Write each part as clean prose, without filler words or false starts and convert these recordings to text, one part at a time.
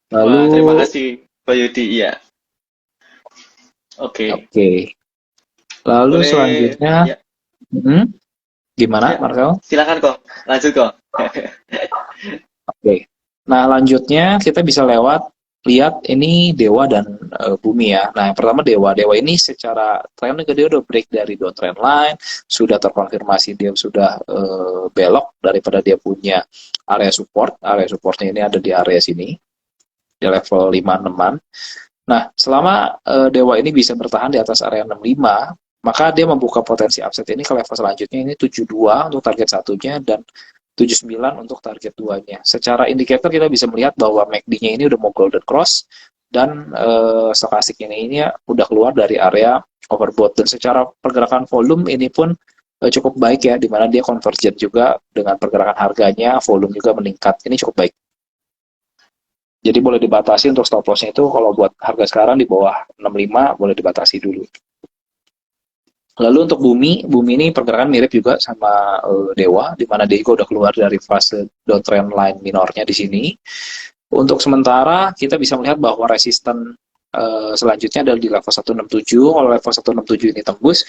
Wah, terima Lalu, kasih Pak Yudi. Iya, oke. oke. Lalu Boleh, selanjutnya, ya, gimana, ya. Marcel? Silakan kok. Lanjut kok. Oke. Nah, lanjutnya kita bisa lihat ini Dewa dan Bumi ya. Nah, yang pertama Dewa. Dewa ini secara tren dia udah break dari downtrend line, sudah terkonfirmasi dia sudah belok daripada dia punya area support. Area supportnya ini ada di area sini, di level 56-an. Nah, selama Dewa ini bisa bertahan di atas area 65, maka dia membuka potensi upset ini ke level selanjutnya, ini 72 untuk target satunya dan 79 untuk target duanya. Secara indikator kita bisa melihat bahwa MACD-nya ini udah mau golden cross dan stokastik ini udah keluar dari area overbought, dan secara pergerakan volume ini pun cukup baik ya, di mana dia convergent juga dengan pergerakan harganya, volume juga meningkat. Ini cukup baik. Jadi boleh dibatasi untuk stop loss-nya itu kalau buat harga sekarang di bawah 65 boleh dibatasi dulu. Lalu untuk bumi, bumi ini pergerakan mirip juga sama Dewa, di mana dia juga udah keluar dari fase downtrend line minornya di sini. Untuk sementara kita bisa melihat bahwa resisten selanjutnya adalah di level 167. Kalau level 167 ini tembus,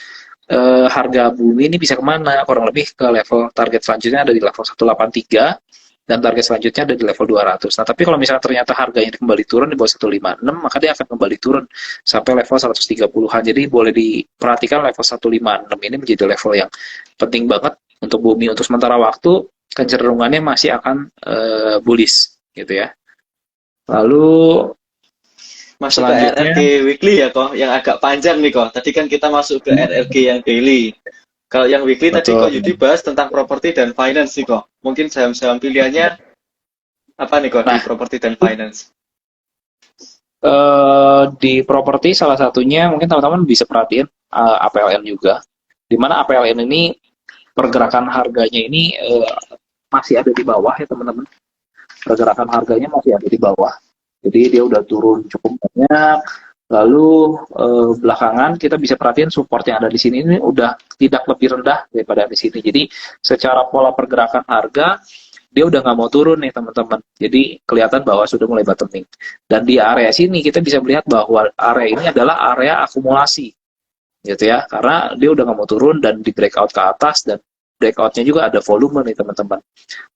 harga bumi ini bisa kemana? Kurang lebih ke level target selanjutnya ada di level 183 dan target selanjutnya ada di level 200. Nah, tapi kalau misalnya ternyata harganya kembali turun di bawah 156, maka dia akan kembali turun sampai level 130-an. Jadi boleh diperhatikan level 156 ini menjadi level yang penting banget untuk bumi. Untuk sementara waktu, kecenderungannya masih akan bullish gitu ya. Lalu Masuk ke selanjutnya, RRQ weekly ya kok, yang agak panjang nih kok. Tadi kan kita masuk ke RRQ yang daily. Kalau yang weekly tadi kok betul. Yudi bahas tentang properti dan finance nih kok. Mungkin saham-saham pilihannya apa nih kok di Nah, properti dan finance? di properti salah satunya mungkin teman-teman bisa perhatiin APLN juga, di mana APLN ini pergerakan harganya ini masih ada di bawah ya teman-teman. Pergerakan harganya masih ada di bawah. Jadi dia udah turun cukup banyak. Lalu belakangan kita bisa perhatiin support yang ada di sini ini udah tidak lebih rendah daripada di sini. Jadi secara pola pergerakan harga dia udah nggak mau turun nih teman-teman. Jadi kelihatan bahwa sudah mulai bottoming. Dan di area sini kita bisa melihat bahwa area ini adalah area akumulasi gitu ya. Karena dia udah nggak mau turun dan di breakout ke atas, dan breakoutnya juga ada volume nih teman-teman.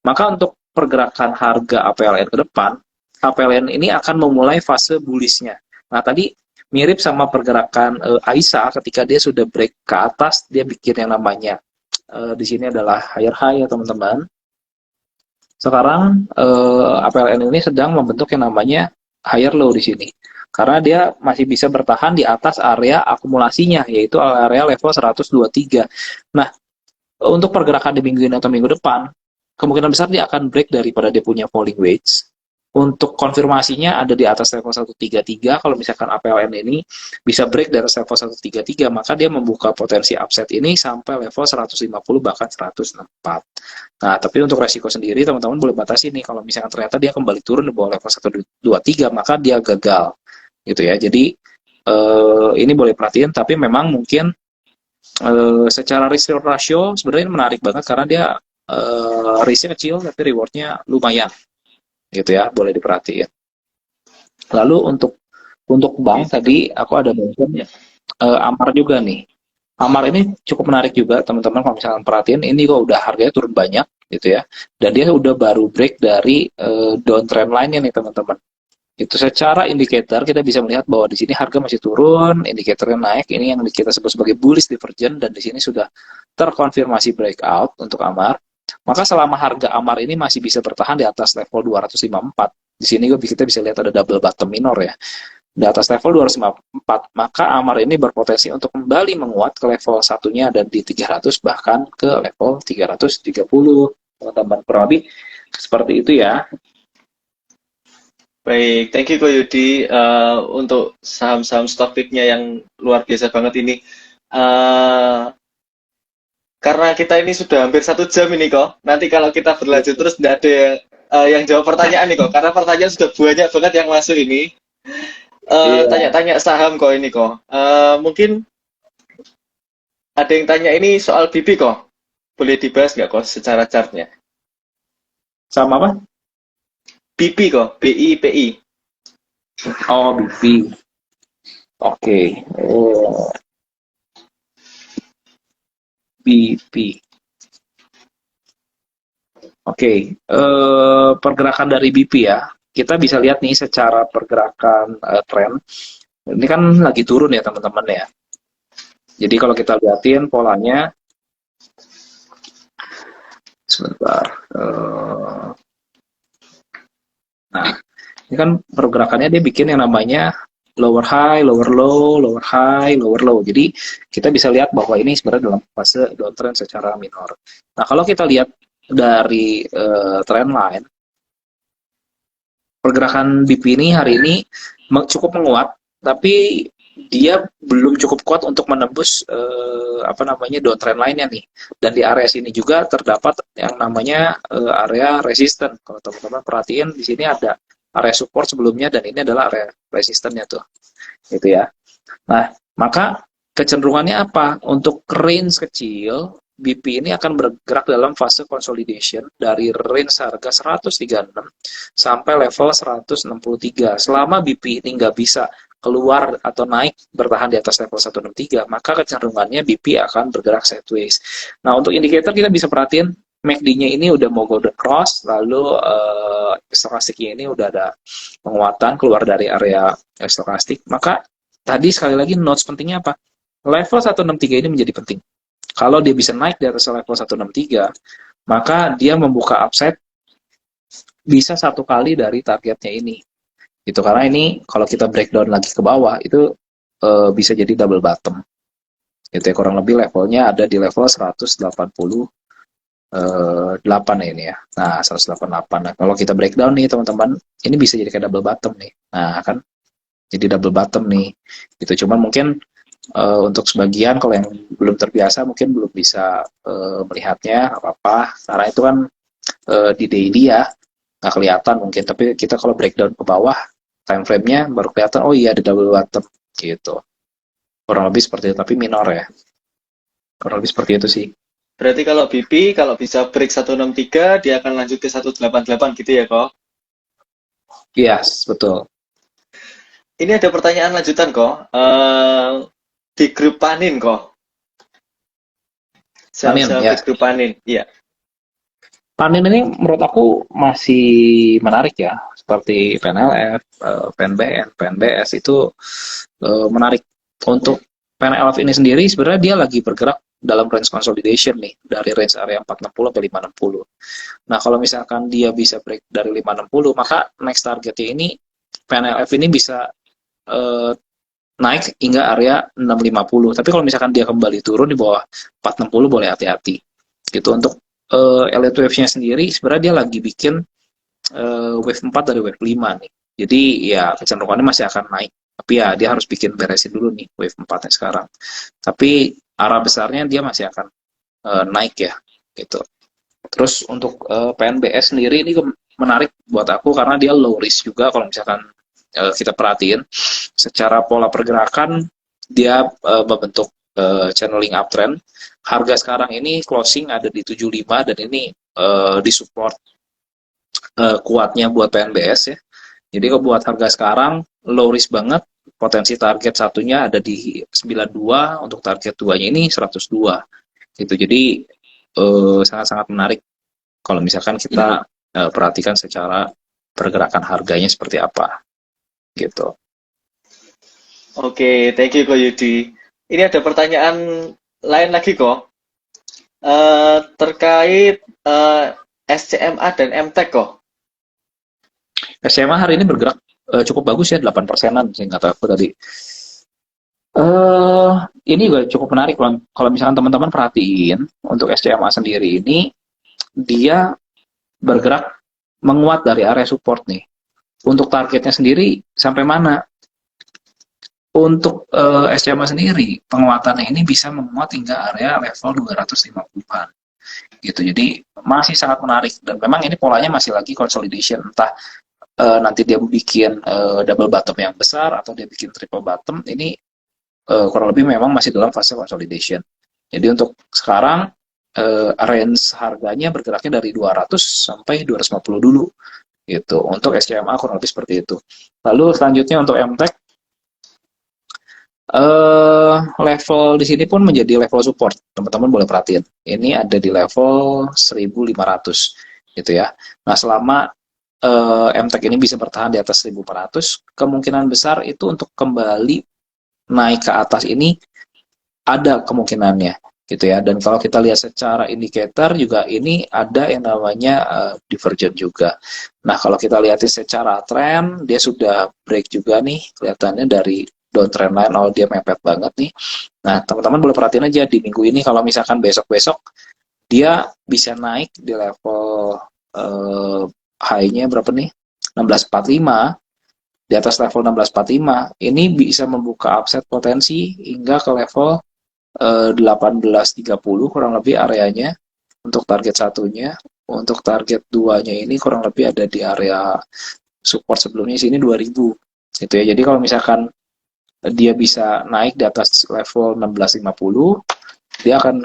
Maka untuk pergerakan harga APLN ke depan, APLN ini akan memulai fase bullishnya. Nah, tadi mirip sama pergerakan AISA ketika dia sudah break ke atas, dia bikin yang namanya di sini adalah higher high ya teman-teman. Sekarang APLN ini sedang membentuk yang namanya higher low di sini. Karena dia masih bisa bertahan di atas area akumulasinya, yaitu area level 123. Nah, untuk pergerakan di minggu ini atau minggu depan, kemungkinan besar dia akan break daripada dia punya falling wedge. Untuk konfirmasinya ada di atas level 133. Kalau misalkan APLN ini bisa break dari level 133, maka dia membuka potensi upset ini sampai level 150 bahkan 164. Nah, tapi untuk resiko sendiri teman-teman boleh batasi nih, kalau misalkan ternyata dia kembali turun di bawah level 123, maka dia gagal gitu ya. Jadi ini boleh perhatiin, tapi memang mungkin secara risk ratio sebenarnya menarik banget karena dia risknya kecil tapi rewardnya lumayan gitu ya, boleh diperhatiin. Lalu untuk Oke bank sih kok. tadi aku ada mention Ya. Amar juga nih. Amar ini cukup menarik juga teman-teman, kalau misalkan perhatiin ini kok udah harganya turun banyak gitu ya, dan dia udah baru break dari downtrend line-nya nih teman-teman. Itu secara indikator kita bisa melihat bahwa di sini harga masih turun, indikatornya naik. Ini yang kita sebut sebagai bullish divergence, dan di sini sudah terkonfirmasi breakout untuk Amar. Maka selama harga Amar ini masih bisa bertahan di atas level 254, di sini kita bisa lihat ada double bottom minor ya. Di atas level 254, maka Amar ini berpotensi untuk kembali menguat ke level satunya dan di 300 bahkan ke level 330. Teman-teman, kurang lebih seperti itu ya. Baik, thank you Ko Yudi untuk saham-saham stock pick-nya yang luar biasa banget ini. Eh, karena kita ini sudah hampir 1 jam ini kok. Nanti kalau kita berlanjut terus tidak ada yang jawab pertanyaan nih kok. Karena pertanyaan sudah banyak banget yang masuk ini. Iya. Tanya-tanya saham kok ini kok. Mungkin ada yang tanya ini soal BB kok. Boleh dibahas nggak kok secara chartnya? Sama apa? BB kok, BIPI. Oh, BP. Oke. Oh, BP. Oke. Pergerakan dari BP ya. Kita bisa lihat nih secara pergerakan tren. Ini kan lagi turun ya teman-teman ya. Jadi kalau kita liatin polanya, sebentar. Nah, ini kan pergerakannya dia bikin yang namanya lower high, lower low, lower high, lower low. Jadi kita bisa lihat bahwa ini sebenarnya dalam fase downtrend secara minor. Nah, kalau kita lihat dari trend line, pergerakan BP ini hari ini cukup menguat, tapi dia belum cukup kuat untuk menembus apa namanya downtrend lainnya nih. Dan di area sini juga terdapat yang namanya area resisten. Kalau teman-teman perhatiin di sini ada area support sebelumnya dan ini adalah area resistennya tuh, gitu ya. Nah, maka kecenderungannya apa? Untuk range kecil, BP ini akan bergerak dalam fase consolidation dari range harga 136 sampai level 163. Selama BP ini nggak bisa keluar atau naik bertahan di atas level 163, maka kecenderungannya BP akan bergerak sideways. Nah, untuk indikator kita bisa perhatiin MACD-nya ini udah mau golden cross, lalu stokastiknya ini udah ada penguatan keluar dari area stokastik, maka tadi sekali lagi notes pentingnya apa? Level 163 ini menjadi penting. Kalau dia bisa naik di atas level 163, maka dia membuka upside bisa satu kali dari targetnya ini. Gitu, karena ini kalau kita breakdown lagi ke bawah itu bisa jadi double bottom. Itu ya, kurang lebih levelnya ada di level 188 ya ini ya. Nah, 188. Nah, kalau kita breakdown nih teman-teman, ini bisa jadi kayak double bottom nih. Nah, kan jadi double bottom nih. Itu cuma mungkin untuk sebagian kalau yang belum terbiasa mungkin belum bisa melihatnya apa-apa. Karena itu kan di daily ya nggak kelihatan mungkin. Tapi kita kalau breakdown ke bawah time frame-nya baru kelihatan, oh iya ada double bottom gitu. Kurang lebih seperti itu, tapi minor ya. Kurang lebih seperti itu sih. Berarti kalau BP, kalau bisa break 163, dia akan lanjut ke 188 gitu ya, kok? Yes, betul. Ini ada pertanyaan lanjutan, kok. Di grup Panin, kok. Panin, Saham-saham di ya. grup Panin, iya. Panin ini menurut aku masih menarik ya. Seperti PNLF, PNBN, PNBS itu menarik. Untuk PNLF ini sendiri sebenarnya dia lagi bergerak dalam range consolidation nih, dari range area 460 sampai 560. Nah, kalau misalkan dia bisa break dari 560, maka next targetnya ini PNLF ini bisa eh, naik hingga area 650. Tapi kalau misalkan dia kembali turun di bawah 460, boleh hati-hati. Gitu. Untuk elite wave-nya sendiri sebenarnya dia lagi bikin wave 4 dari wave 5 nih. Jadi ya kecenderungannya masih akan naik. Tapi ya dia harus bikin beresin dulu nih wave 4-nya sekarang. Tapi arah besarnya dia masih akan naik ya gitu. Terus untuk PNBS sendiri ini menarik buat aku karena dia low risk juga kalau misalkan kita perhatiin secara pola pergerakan dia membentuk channeling uptrend. Harga sekarang ini closing ada di 75 dan ini disupport kuatnya buat PNBS ya. Jadi kalau buat harga sekarang low risk banget, potensi target satunya ada di 92, untuk target duanya ini 102 gitu. Jadi sangat-sangat menarik kalau misalkan kita perhatikan secara pergerakan harganya seperti apa gitu. Oke, thank you, Ko Yudi. Ini ada pertanyaan lain lagi, kok. Terkait SCMA dan MTEK, kok. SMA hari ini bergerak cukup bagus ya, 8%-an seingat aku tadi. Ini juga cukup menarik kalau misalkan teman-teman perhatiin untuk SCMA sendiri ini dia bergerak menguat dari area support nih. Untuk targetnya sendiri sampai mana? Untuk SCMA sendiri penguatannya ini bisa menguat hingga area level 250-an gitu. Jadi masih sangat menarik dan memang ini polanya masih lagi consolidation, entah nanti dia bikin double bottom yang besar atau dia bikin triple bottom, ini kurang lebih memang masih dalam fase consolidation. Jadi untuk sekarang range harganya bergeraknya dari 200 sampai 250 dulu gitu. Untuk SCMA kurang lebih seperti itu. Lalu selanjutnya untuk MTech, level di sini pun menjadi level support. Teman-teman boleh perhatiin. Ini ada di level 1.500 gitu ya. Nah, selama MTech ini bisa bertahan di atas 1.400, kemungkinan besar itu untuk kembali naik ke atas ini ada kemungkinannya gitu ya. Dan kalau kita lihat secara indikator juga ini ada yang namanya divergent juga. Nah, kalau kita lihatin secara tren, dia sudah break juga nih kelihatannya dari downtrend line. Oh, dia mepet banget nih. Nah, teman-teman boleh perhatiin aja di minggu ini kalau misalkan besok-besok dia bisa naik di level high-nya berapa nih? 1645. Di atas level 1645 ini bisa membuka upside potensi hingga ke level 1830 kurang lebih areanya untuk target satunya. Untuk target duanya ini kurang lebih ada di area support sebelumnya sini 2000 gitu ya. Jadi kalau misalkan dia bisa naik di atas level 1650, dia akan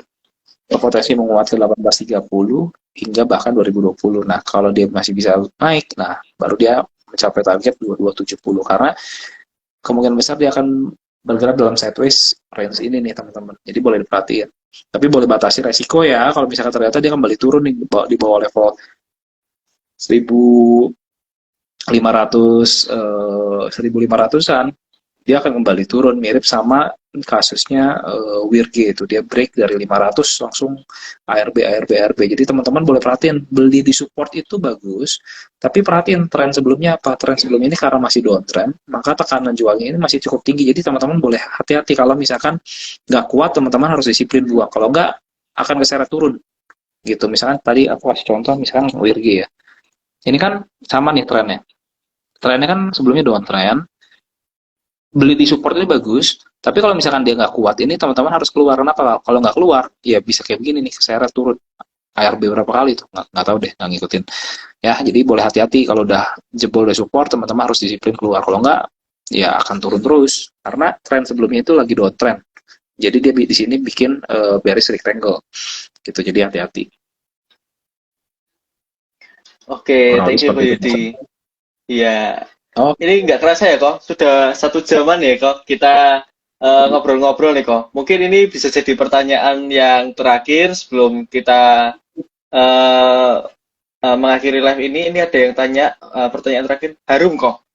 berpotensi menguat ke 1830 hingga bahkan 2020. Nah, kalau dia masih bisa naik, nah baru dia mencapai target 2270 karena kemungkinan besar dia akan bergerak dalam sideways range ini nih teman-teman. Jadi boleh diperhatiin. Tapi boleh batasi resiko ya. Kalau misalkan ternyata dia kembali turun nih di bawah level 1500 1500-an, dia akan kembali turun mirip sama kasusnya WIRG itu. Dia break dari 500 langsung ARB. Jadi teman-teman boleh perhatiin beli di support itu bagus, tapi perhatiin tren sebelumnya apa. Tren sebelumnya ini karena masih downtrend, maka tekanan jualnya ini masih cukup tinggi. Jadi teman-teman boleh hati-hati kalau misalkan nggak kuat, teman-teman harus disiplin buang. Kalau nggak akan keseret turun gitu. Misalkan tadi aku kasih contoh misalkan WIRG ya. Ini kan sama nih trennya. Trennya kan sebelumnya downtrend, beli di support ini bagus, tapi kalau misalkan dia nggak kuat ini teman-teman harus keluar. Kenapa? Kalau nggak keluar ya bisa kayak begini nih, keseret turun ARB berapa kali tuh, nggak tahu deh, nggak ngikutin ya. Jadi boleh hati-hati kalau udah jebol dari support, teman-teman harus disiplin keluar. Kalau nggak ya akan turun terus karena tren sebelumnya itu lagi downtrend. Jadi dia di sini bikin bearish rectangle gitu. Jadi hati-hati. Oke, Kurang lebih thank you Ko seperti itu. Yudi. Iya, Oh, ini nggak kerasa ya kok, sudah 1 jaman ya kok kita ngobrol-ngobrol nih kok. Mungkin ini bisa jadi pertanyaan yang terakhir sebelum kita eh, mengakhiri live ini. Ini ada yang tanya, pertanyaan terakhir, harum kok.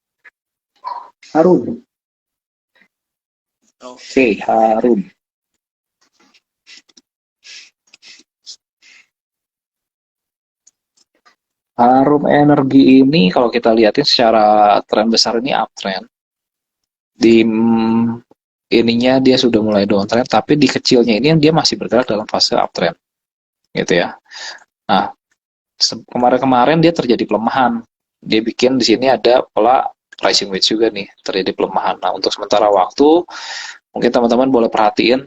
harum. Oke, harum. Harum Energi ini kalau kita lihatin secara tren besar ini uptrend. Di ininya dia sudah mulai downtrend, tapi di kecilnya ini dia masih bergerak dalam fase uptrend, gitu ya. Nah, kemarin-kemarin dia terjadi pelemahan. Dia bikin di sini ada pola pricing wedge juga nih, terjadi pelemahan. Nah, untuk sementara waktu, mungkin teman-teman boleh perhatiin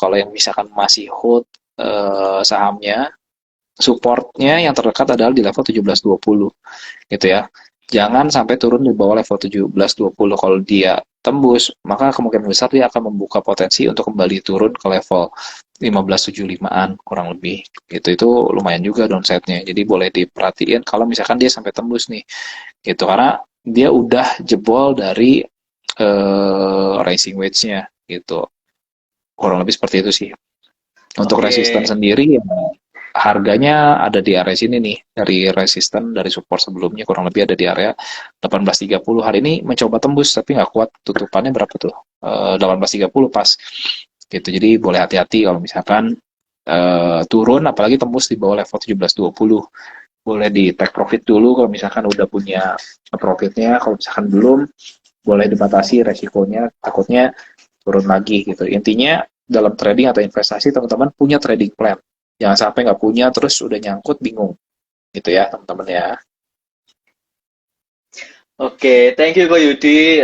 kalau yang misalkan masih hold sahamnya, supportnya yang terdekat adalah di level 1720 gitu ya. Jangan sampai turun di bawah level 1720. Kalau dia tembus, maka kemungkinan besar dia akan membuka potensi untuk kembali turun ke level 1575-an kurang lebih. Itu lumayan juga downside-nya. Jadi boleh diperhatiin kalau misalkan dia sampai tembus nih. Gitu karena dia udah jebol dari rising wedge-nya gitu. Kurang lebih seperti itu sih. Untuk Oke, resisten sendiri ya harganya ada di area sini nih, dari resisten dari support sebelumnya kurang lebih ada di area 1830. Hari ini mencoba tembus tapi nggak kuat, tutupannya berapa tuh, 1830 pas gitu. Jadi boleh hati-hati kalau misalkan turun apalagi tembus di bawah level 1720. Boleh di take profit dulu kalau misalkan udah punya profitnya. Kalau misalkan belum, boleh dibatasi resikonya, takutnya turun lagi gitu. Intinya dalam trading atau investasi teman-teman punya trading plan. Jangan sampai nggak punya terus udah nyangkut bingung. Gitu ya teman-teman ya. oke, thank you Ko Yudi.